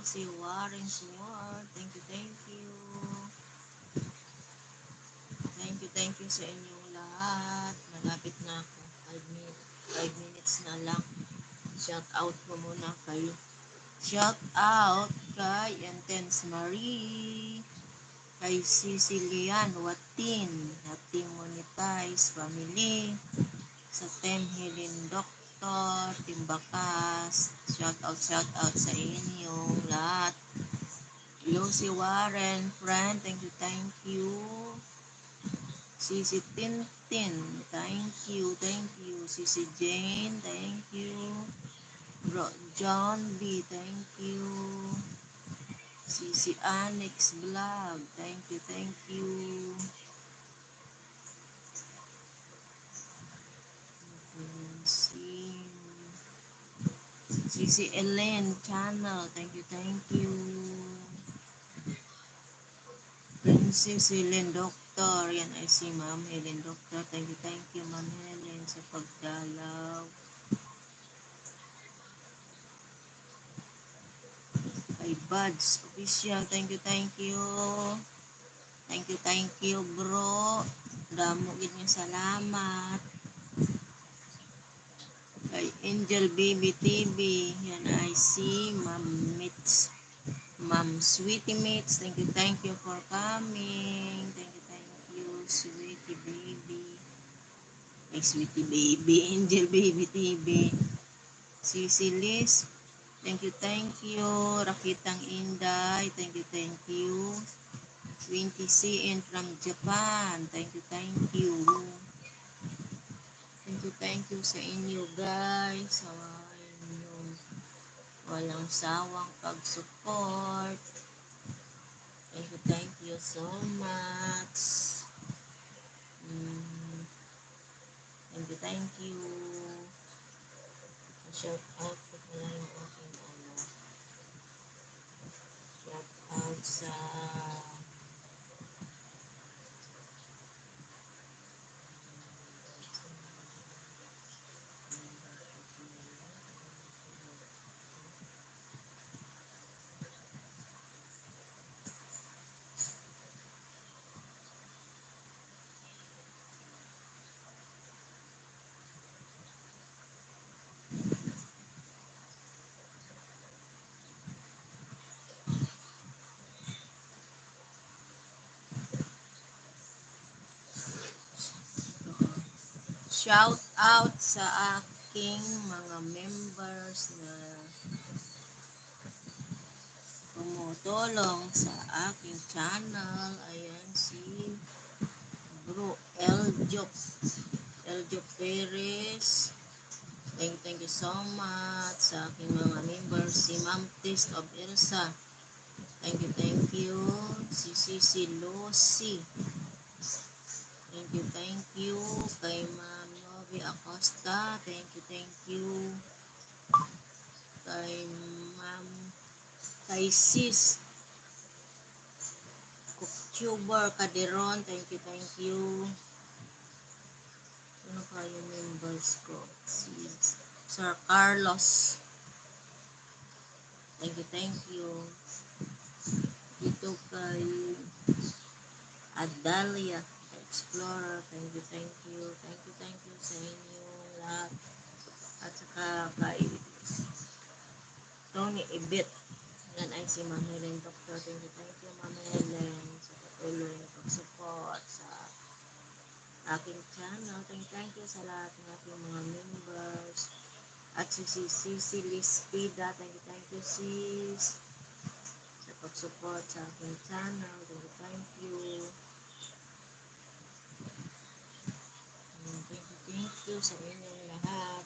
Si Warren Suwar. Thank you, thank you. Thank you sa inyong lahat. Malapit na ako. 5 minutes na lang. Shout out ko muna kayo. Shout out kay Intense Marie. Kay Sicilian Watin. Happy Monetize Family. Sa Tem Hilin Doctor. Timbakas. Shout out sa inyong lahat. Lucy Warren, friend, thank you. Sisi Tintin, thank you. Sisi Jane, thank you. Bro John B, thank you. Sisi Annex Vlog, thank you. Sisi Ellen Channel, thank you. Princess Helen Doctor, yan ay si Ma'am Helen Doctor. Thank you Ma'am Helen sa pagdalaw. Kay Buds Official, thank you. Thank you bro. Damo gid niyo salamat. Kay Angel Baby TV, yan ay si Ma'am Mitz. Ma'am Sweetie Mitz, thank you for coming. Thank you, Sweetie Baby. Ay, Sweetie Baby, Angel Baby TV. Sisi Liz, thank you. Rakitang Inday, thank you. 20 CN from Japan, thank you. Thank you sa inyo guys, sa inyong walang sawang pag-support. Thank you so much. Thank you. Shout out ko pala yung aking shout out sa shout out sa aking mga members na tumutulong sa aking channel. Ayan si Bro Eljo Perez. Thank you so much sa aking mga members. Si Ma'am Taste of Elsa. Thank you. Si Cici Lucy. Thank you. Kay Ma'am Novi Acosta. Thank you. Kay Sis Cooktuber Caderon. Thank you. Ano kayo members ko? Si Sir Carlos. Thank you. Dito kay Adalia Explorer. Thank you. Thank you sa inyong lahat. At saka kay Tony Ibit. Yan ay si Ma'am Helen Doctor. Thank you Ma'am Helen sa patuloy na pag-support sa aking channel. Thank you sa lahat ng aking mga members. At si Liz Pida. Thank you sis sa pag-support sa aking channel. Thank you. Thank you sa inyong lahat.